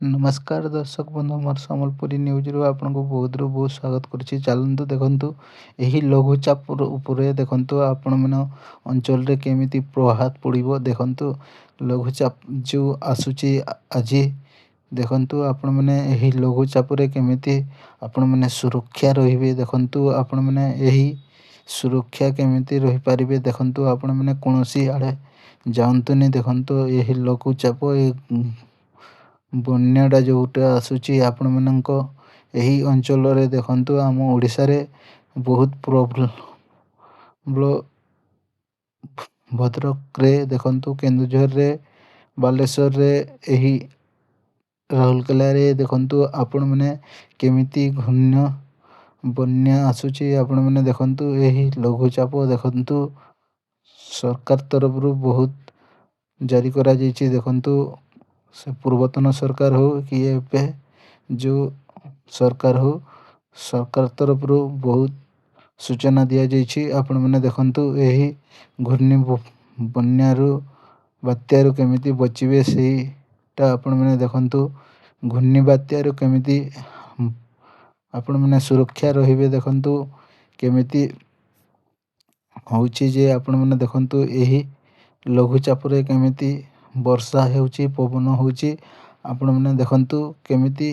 नमस्कार दर्शक बंधु मोर सम्बलपुरी न्यूज रु आपनको बहुत स्वागत करुच्ची। चलतु देखु यही लघुचाप उपरे देखु आपण मन अंचल रे केमिति प्रभाव पड़ो। देखु लघुचाप जो आसूची आज देखु आपण मैंने यही लघुचाप रे केमिति आपण मैंने सुरक्षा रहिबे। देखु आपण मैंने यही सुरक्षा केमिति रही पारिबे। देखु आपण मैंने कोनोसी आड़े जातुनी। देखु यही लघुचाप बन्याटा जोटा आसूची आपण मानक यही अंचल रे देखु आम ओडिशा रे बहुत प्रॉब्लम भद्रक रे देखु केन्दुझर रे बालेश्वर रे यही राउरकेला रे देखु आपण मैंने केमिति घूर्ण्य बन्या आसूची। आपण मैंने देखु यही लघुचाप देखु सरकार तरफ रु बहुत जारी करा जायछि। देखु से पूर्वतन सरकार हो कि एबे जो सरकार हो, सरकार तरफ रु बहुत सूचना दिया जायछि। आपण मैंने देखु यही घूर्णि बन्या रु बात्या रु केमिति बचिबे सेटा आपण मैंने देखु घूर्णि बात्या रु केमिति आपण मैंने सुरक्षा रहिबे। देखु केमिति होउछि जे आपण मैंने देखु यही लघुचाप रे केमिति वर्षा हेउछि पवन होउछि। आपण मैंने देखु केमिति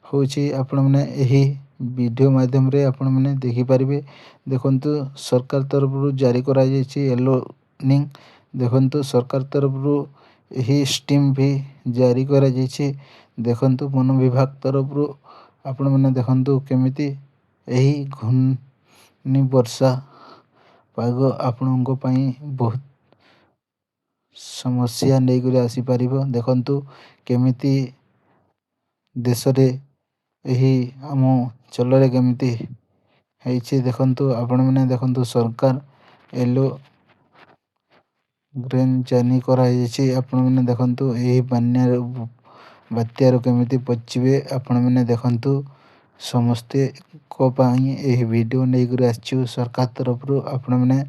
होउछि आपण मैंने यही वीडियो माध्यम रे आपण मैंने देखि पारिबे। देखु सरकार तरफ रु जारी करा जायछि येलो वार्निंग। देखु सरकार तरफ रु यही स्टीम भी जारी करा जायछि। देखु वन विभाग तरफ रु आपण मैंने देखु केमिति यही घूर्णि वर्षा पाग आपणको पई बहुत समस्या नहीं करी आसी पारिबो। देखु केमिति देश रे यही आम चलरे केमिति ହେଇछि। देखु आपण मैंने देखु सरकार येलो ग्रीन जारी करा जायछि। आपण मैंने देखु यही बात्यार केमिति बचिबे। आपण मैंने देखु समस्ते को पाई यही वीडियो नहीं करी आछु सरकार तरफ रु। आपण मैंने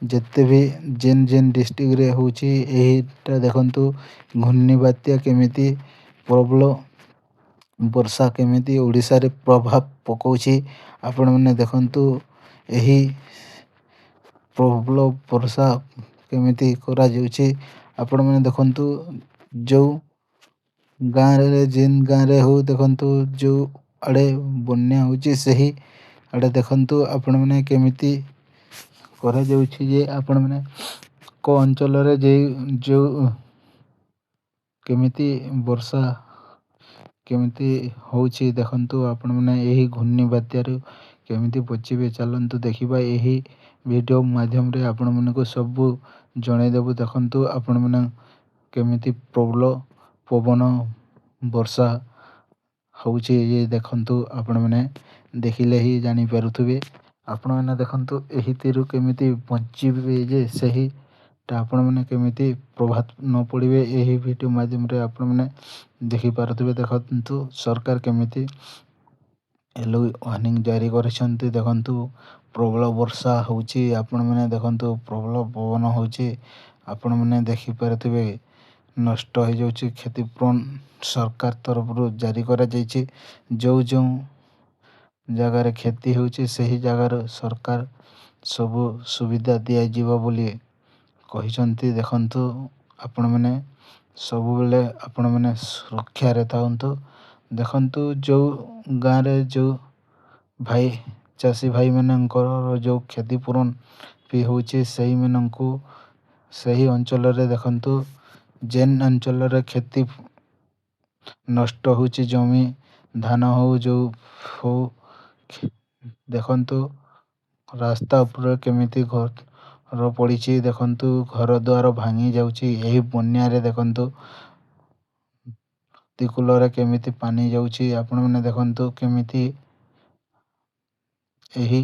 जिते भी जेन जेन डिस्ट्रिक्ट रे होछि यहीटा देखु घूर्णि बात्या केमिति प्रबल वर्षा केमिति ओडिशा रे प्रभाव पकाउछि। आपण मैंने देखु यही प्रबल वर्षा केमिति करा जाउछि। आपण मैंने देखु जो गाँव रे जेन गाँव रे हो देखु जो आड़े बन्या होछि सही आड़े देखु आपण मैंने केमिति करा जाउछि जे आपण मैंने को अंचल रे जे जो केमिति वर्षा केमिति होउछि। देखु आपण मैंने यही घूर्णि बात्यार केमिति बचिबे। चलन्तु देखिबा यही वीडियो माध्यम रे आपण मानको सब जणाई देबु। देखु आपण मैंने केमिति प्रबल पवन वर्षा होउछि ये देखु आपण मैंने देखिले ही जानि पारुथबे। आपण मैंने देखु यही तीरु केमिति बचिबे जे सही ता आपण मैंने केमिति प्रभाव न पड़िबे यही वीडियो माध्यम रे आपण मैंने देखि पारुथबे। देखु सरकार केमिति येलो वार्निंग जारी करिसंती। देखु प्रबल वर्षा होउछि। आपण मैंने देखु प्रबल पवन होउछि। आपण मैंने देखि पारुथबे नष्ट हो जाउछि क्षतिपूरण सरकार तरफ रु जारी करा जायछि। जो जो जगह रे क्षति होउछि सही जगह सरकार सब सुविधा दिया जिवो बोली कहिसंती। देखु आपण मैंने सब बेले आपण मैंने सुरक्षा रे थाउंतु। देखु जो गाँव रे जो भाई चाषी भाई मानकर जो क्षतिपूरण भी होउछि सही मानकु सही अंचल रे देखु जेन अंचल रे क्षति नष्ट होउछि जमी धान हो जो हो देखु रास्ता ऊपर केमिति घर पड़िछि। देखु घर द्वार भांगी जाउछि यही बन्या रे। देखु तिकुल रे केमिति पानी जाउछि। आपण मैंने देखु केमिति यही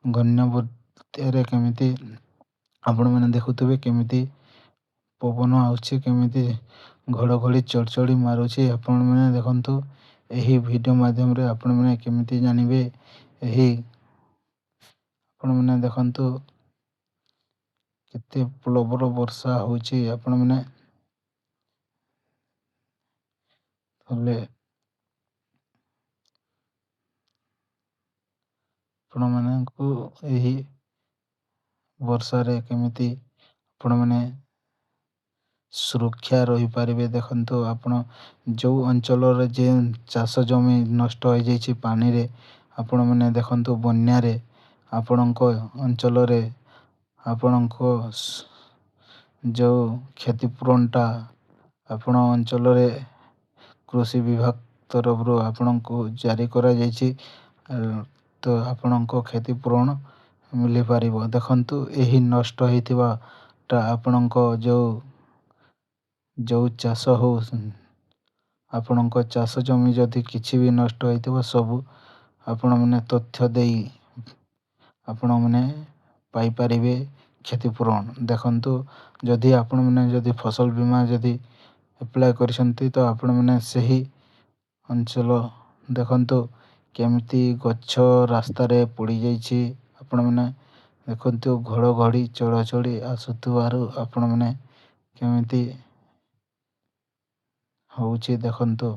घूर्ण्य बात्या रे केमिति आपण मैंने देखुथबे केमिति पवन आउछि केमिति घड़घड़ी चड़चड़ी मारुछि। आपण मैंने देखु यही वीडियो माध्यम रे आपण मैंने केमिति जानिबे। यही आपण मैंने देखु केते प्रबल वर्षा होउछि। आपण मैंने ହେଲେ ଆପଣମାନଙ୍କୁ ଏହି ବର୍ଷାରେ କେମିତି ଆପଣମାନେ ସୁରକ୍ଷା ରହିପାରିବେ। ଦେଖନ୍ତୁ, ଆପଣ ଯେଉଁ ଅଞ୍ଚଳରେ ଯେଉଁ ଚାଷ ଜମି ନଷ୍ଟ ହୋଇଯାଇଛି ପାଣିରେ, ଆପଣମାନେ ଦେଖନ୍ତୁ ବନ୍ୟାରେ ଆପଣଙ୍କ ଅଞ୍ଚଳରେ ଆପଣଙ୍କ ଯେଉଁ କ୍ଷତିପୂରଣଟା ଆପଣ ଅଞ୍ଚଳରେ କୃଷି ବିଭାଗ ତରଫରୁ ଆପଣଙ୍କୁ ଜାରି କରାଯାଇଛି, ତ ଆପଣଙ୍କ କ୍ଷତିପୂରଣ ମିଳିପାରିବ। ଦେଖନ୍ତୁ, ଏହି ନଷ୍ଟ ହେଇଥିବାଟା ଆପଣଙ୍କ ଯେଉଁ ଚାଷ ହଉ, ଆପଣଙ୍କ ଚାଷ ଜମି ଯଦି କିଛି ବି ନଷ୍ଟ ହେଇଥିବ ସବୁ ଆପଣମାନେ ତଥ୍ୟ ଦେଇ ଆପଣମାନେ ପାଇପାରିବେ କ୍ଷତିପୂରଣ। ଦେଖନ୍ତୁ, ଯଦି ଆପଣମାନେ ଯଦି ଫସଲ ବୀମା ଯଦି ଆପ୍ଲାଏ କରିଛନ୍ତି ତ ଆପଣମାନେ ସେହି ଅଞ୍ଚଳ ଦେଖନ୍ତୁ କେମିତି ଗଛ ରାସ୍ତାରେ ପଡ଼ିଯାଇଛି। ଆପଣମାନେ ଦେଖନ୍ତୁ ଘଡ଼ଘଡ଼ି ଚଡ଼ଚଡ଼ି ଆସୁଥିବାରୁ ଆପଣମାନେ କେମିତି ହେଉଛି ଦେଖନ୍ତୁ।